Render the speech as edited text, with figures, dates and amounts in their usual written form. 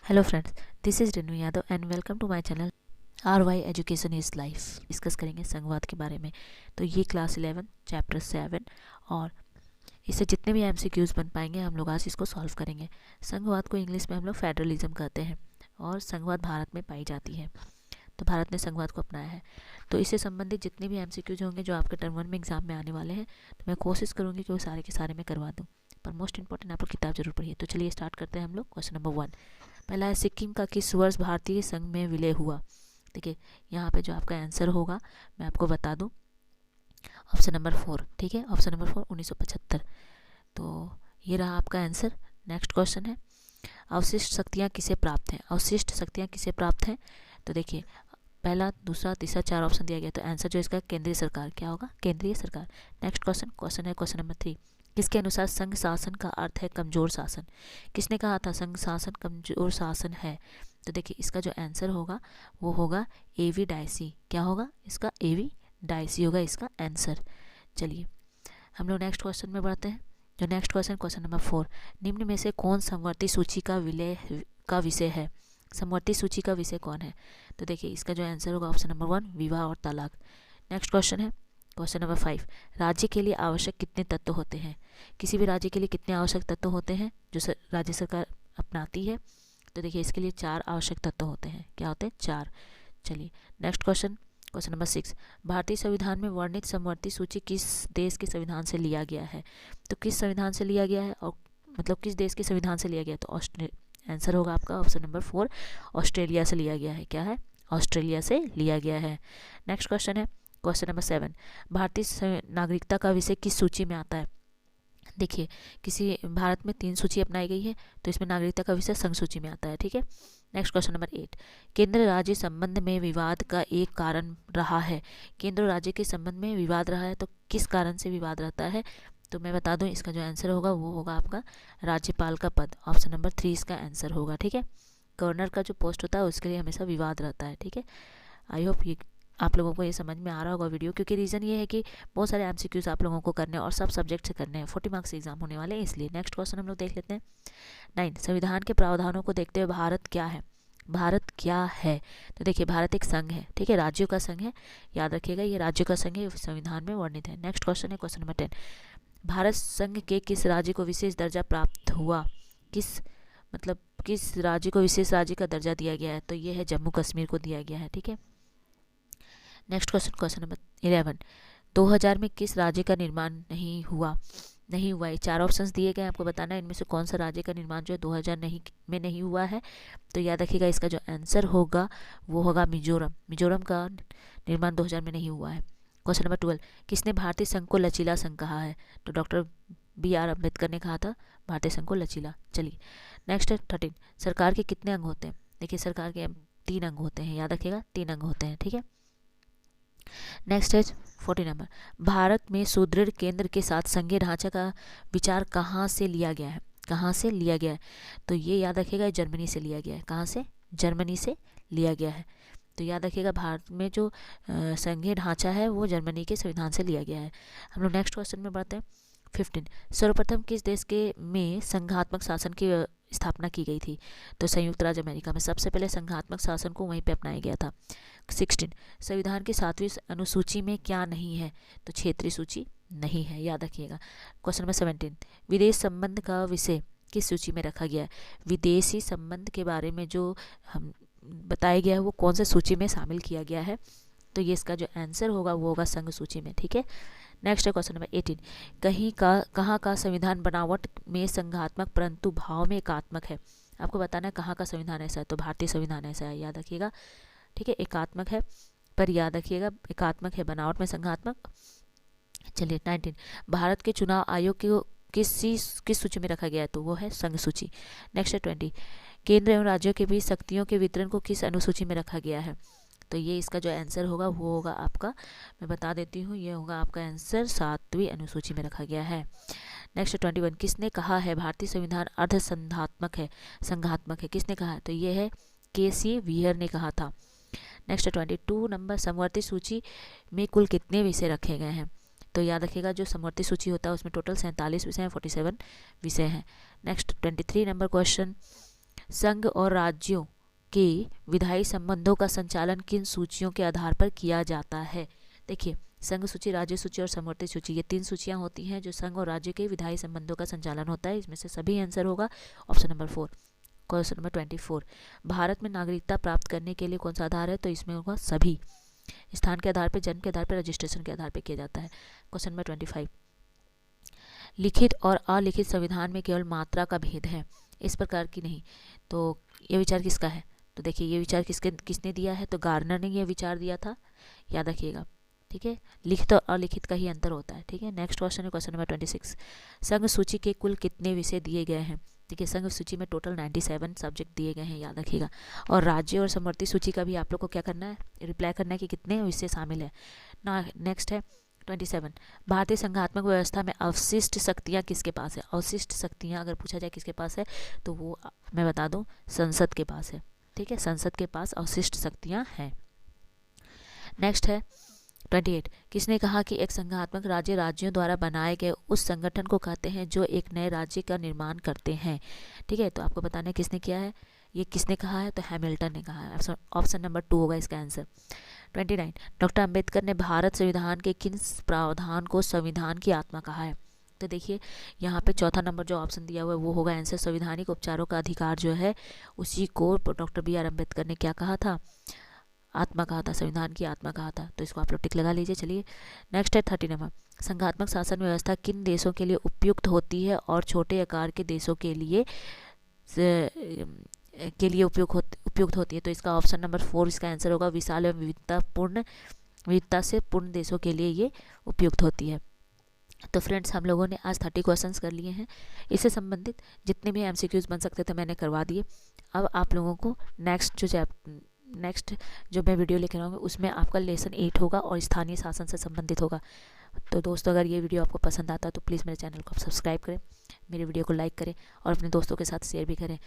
Hello friends, this is Renu Yadav and welcome to my channel R Y education is life. Discuss करेंगे संघवाद के बारे में। तो ये क्लास 11 चैप्टर 7 और इससे जितने भी एमसीक्यूज़ बन पाएंगे हम लोग आज इसको सॉल्व करेंगे। संघवाद को इंग्लिश में हम लोग फेडरलिज्म कहते हैं और संघवाद भारत में पाई जाती है। तो भारत ने संघवाद को अपनाया है। तो इससे संबंधित जितने भी एमसीक्यूज होंगे जो आपके टर्म 1 में एग्जाम में आने वाले हैं, तो मैं कोशिश करूँगी कि वो सारे के सारे मैं करवा दूँ। पर मोस्ट इंपॉर्टेंट आप लोग किताब जरूर पढ़िए। तो चलिए स्टार्ट करते हैं हम लोग। क्वेश्चन नंबर 1 पहला है, सिक्किम का किस वर्ष भारतीय संघ में विलय हुआ। देखिए यहाँ पे जो आपका आंसर होगा मैं आपको बता दूं, ऑप्शन नंबर 4। ठीक है, ऑप्शन नंबर 4 1975। तो ये रहा आपका आंसर। नेक्स्ट क्वेश्चन है, अवशिष्ट शक्तियाँ किसे प्राप्त हैं। अवशिष्ट शक्तियाँ किसे प्राप्त हैं, तो देखिए पहला, दूसरा, तीसरा, 4 ऑप्शन दिया गया। तो आंसर जो इसका केंद्रीय सरकार, क्या होगा, केंद्रीय सरकार। नेक्स्ट क्वेश्चन है क्वेश्चन नंबर 3, किसके अनुसार संघ शासन का अर्थ है कमजोर शासन। किसने कहा था संघ शासन कमजोर शासन है। तो देखिए इसका जो आंसर होगा वो होगा एवी डायसी। क्या होगा इसका, एवी डायसी होगा इसका आंसर। चलिए हम लोग नेक्स्ट क्वेश्चन में बढ़ते हैं। जो नेक्स्ट क्वेश्चन नंबर 4, निम्न में से कौन समवर्ती सूची का विलय का विषय है। समवर्ती सूची का विषय कौन है। तो देखिए इसका जो आंसर होगा ऑप्शन नंबर 1 विवाह और तलाक। नेक्स्ट क्वेश्चन है क्वेश्चन नंबर 5, राज्य के लिए आवश्यक कितने तत्व होते हैं। किसी भी राज्य के लिए कितने आवश्यक तत्व होते हैं जो राज्य सरकार अपनाती है। तो देखिए इसके लिए 4 आवश्यक तत्व होते हैं। क्या होते हैं, 4। चलिए नेक्स्ट क्वेश्चन नंबर 6, भारतीय संविधान में वर्णित समवर्ती सूची किस देश के संविधान से लिया गया है। तो किस संविधान से लिया गया है, और मतलब किस देश के संविधान से लिया गया है। तो आंसर होगा आपका ऑप्शन नंबर 4 ऑस्ट्रेलिया से लिया गया है। क्या है, ऑस्ट्रेलिया से लिया गया है। नेक्स्ट क्वेश्चन है क्वेश्चन नंबर 7, भारतीय नागरिकता का विषय किस सूची में आता है। देखिए किसी भारत में 3 सूची अपनाई गई है, तो इसमें नागरिकता का विषय संघ सूची में आता है। ठीक है, नेक्स्ट क्वेश्चन नंबर 8, केंद्र राज्य संबंध में विवाद का एक कारण रहा है। केंद्र राज्य के संबंध में विवाद रहा है, तो किस कारण से विवाद रहता है। तो मैं बता दूं इसका जो आंसर होगा वो होगा आपका राज्यपाल का पद। ऑप्शन नंबर 3 इसका आंसर होगा। ठीक है, गवर्नर का जो पोस्ट होता है उसके लिए हमेशा विवाद रहता है। ठीक है, आई होप ये आप लोगों को ये समझ में आ रहा होगा वीडियो, क्योंकि रीज़न ये है कि बहुत सारे एमसीक्यूज आप लोगों को करने हैं और सब सब्जेक्ट से करने हैं। 40 मार्क्स एग्जाम होने वाले हैं, इसलिए नेक्स्ट क्वेश्चन हम लोग देख लेते हैं। 9, संविधान के प्रावधानों को देखते हुए भारत क्या है। भारत क्या है, तो देखिए भारत एक संघ है। ठीक है, राज्यों का संघ है, याद रखिएगा ये राज्यों का संघ है, संविधान में वर्णित है। नेक्स्ट क्वेश्चन है क्वेश्चन नंबर 10, भारत संघ के किस राज्य को विशेष दर्जा प्राप्त हुआ। किस मतलब किस राज्य को विशेष राज्य का दर्जा दिया गया है, तो ये है जम्मू कश्मीर को दिया गया है। ठीक है, नेक्स्ट क्वेश्चन नंबर 11, 2000 में किस राज्य का निर्माण नहीं हुआ। ये 4 ऑप्शंस दिए गए, आपको बताना है इनमें से कौन सा राज्य का निर्माण जो है 2000 में नहीं हुआ है। तो याद रखिएगा इसका जो आंसर होगा वो होगा मिजोरम। मिजोरम का निर्माण 2000 में नहीं हुआ है। क्वेश्चन नंबर 12, किसने भारतीय संघ को लचीला संघ कहा है। तो डॉक्टर BR अम्बेडकर ने कहा था भारतीय संघ को लचीला। चलिए नेक्स्ट है 13, सरकार के कितने अंग होते हैं। देखिए सरकार के 3 अंग होते हैं, याद रखिएगा 3 अंग होते हैं। ठीक है, नेक्स्ट है 40 नंबर, भारत में सुदृढ़ केंद्र के साथ संघीय ढांचा का विचार कहाँ से लिया गया है। कहाँ से लिया गया है, तो ये याद रखिएगा जर्मनी से लिया गया है। कहाँ से, जर्मनी से लिया गया है। तो याद रखिएगा भारत में जो संघीय ढांचा है वो जर्मनी के संविधान से लिया गया है। हम लोग नेक्स्ट क्वेश्चन में बढ़ते हैं। 15, सर्वप्रथम किस देश के में संघात्मक शासन की स्थापना की गई थी। तो संयुक्त राज्य अमेरिका में सबसे पहले संघात्मक शासन को वहीं पे अपनाया गया था। 16, संविधान की 7वीं अनुसूची में क्या नहीं है। तो क्षेत्रीय सूची नहीं है, याद रखिएगा। क्वेश्चन नंबर 17, विदेश संबंध का विषय किस सूची में रखा गया है। विदेशी संबंध के बारे में जो हम बताया गया है वो कौन से सूची में शामिल किया गया है। तो ये इसका जो आंसर होगा वो होगा संघ सूची में। ठीक है, नेक्स्ट है क्वेश्चन नंबर 18, कहाँ का संविधान बनावट में संघात्मक परंतु भाव में एकात्मक है। आपको बताना है कहाँ का संविधान ऐसा है। तो भारतीय संविधान ऐसा है, याद रखिएगा। ठीक है, एकात्मक है, पर याद रखिएगा एकात्मक है, बनावट में संघात्मक। चलिए 19, भारत के चुनाव आयोग को किस सूची में रखा गया है। तो वो है संघ सूची। नेक्स्ट है 20, केंद्र एवं राज्यों के बीच शक्तियों के वितरण को किस अनुसूची में रखा गया है। तो ये इसका जो आंसर होगा वो होगा आपका, मैं बता देती हूँ, ये होगा आपका आंसर 7वीं अनुसूची में रखा गया है। नेक्स्ट 21, किसने कहा है भारतीय संविधान अर्धसंधात्मक है, संघात्मक है। किसने कहा है, तो ये है KC व्हीयर ने कहा था। नेक्स्ट 22 नंबर, समवर्ती सूची में कुल कितने विषय रखे गए हैं। तो याद रखिएगा जो समवर्ती सूची होता है उसमें टोटल 47 विषय हैं, 47 विषय हैं। नेक्स्ट 23 नंबर क्वेश्चन, संघ और राज्यों के विधायी संबंधों का संचालन किन सूचियों के आधार पर किया जाता है? देखिए, संघ सूची, राज्य सूची और समवर्ती सूची, ये 3 सूचियां होती हैं जो संघ और राज्य के विधायी संबंधों का संचालन होता है। इसमें से सभी आंसर होगा option number 4। Question number 24, Bharat में नागरिकता प्राप्त करने के लिए कौन सा आधार है? तो इसमें होगा सभी, स्थान के आधार पर, जन्म के आधार पर, रजिस्ट्रेशन के आधार पर किया जाता है। क्वेश्चन नंबर 25, लिखित और अलिखित संविधान में केवल मात्रा का भेद है, इस प्रकार की नहीं। तो ये विचार किसका है? तो देखिए, ये विचार किसने दिया है? तो गार्नर ने ये विचार दिया था, याद रखिएगा। ठीक है, लिखित और अलिखित का ही अंतर होता है। ठीक है, नेक्स्ट क्वेश्चन है क्वेश्चन नंबर 26, संघ सूची के कुल कितने विषय दिए गए हैं? देखिए, संघ सूची में टोटल 97 सब्जेक्ट दिए गए हैं, याद रखिएगा। और राज्य और समवर्ती सूची का भी आप लोग को क्या करना है? रिप्लाई करना है कि कितने विषय शामिल है ना। नेक्स्ट है 27, भारतीय संघात्मक व्यवस्था में अवशिष्ट शक्तियाँ किसके पास है? अवशिष्ट शक्तियाँ अगर पूछा जाए किसके पास है, तो वो मैं बता दूं, संसद के पास है। ठीक है, संसद के पास अवशिष्ट शक्तियाँ हैं। नेक्स्ट है 28, किसने कहा कि एक संघात्मक राज्य राज्यों द्वारा बनाए गए उस संगठन को कहते हैं जो एक नए राज्य का निर्माण करते हैं? ठीक है, तो आपको बताना है किसने किया है, ये किसने कहा है? तो हैमिल्टन ने कहा है। ऑप्शन नंबर 2 होगा इसका आंसर। 29, डॉक्टर अंबेडकर ने भारत संविधान के किन प्रावधान को संविधान की आत्मा कहा है? तो देखिए, यहाँ पे चौथा नंबर जो ऑप्शन दिया हुआ है वो होगा आंसर। संवैधानिक उपचारों का अधिकार जो है उसी को डॉक्टर बी आर अम्बेडकर ने क्या कहा था? आत्मा कहा था, संविधान की आत्मा कहा था। तो इसको आप लोग टिक लगा लीजिए। चलिए, नेक्स्ट है 30 नंबर, संघात्मक शासन व्यवस्था किन देशों के लिए उपयुक्त होती है और छोटे आकार के देशों के लिए उपयुक्त होती है? तो इसका ऑप्शन नंबर 4 इसका आंसर होगा। विशाल एवं विविधता से पूर्ण देशों के लिए ये उपयुक्त होती है। तो फ्रेंड्स, हम लोगों ने आज 30 क्वेश्चंस कर लिए हैं। इससे संबंधित जितने भी एमसीक्यूज बन सकते थे मैंने करवा दिए। अब आप लोगों को नेक्स्ट जो मैं वीडियो लेकर आऊँगी उसमें आपका लेसन 8 होगा और स्थानीय शासन से संबंधित होगा। तो दोस्तों, अगर ये वीडियो आपको पसंद आता है तो प्लीज़ मेरे चैनल को सब्सक्राइब करें, मेरे वीडियो को लाइक करें और अपने दोस्तों के साथ शेयर भी करें।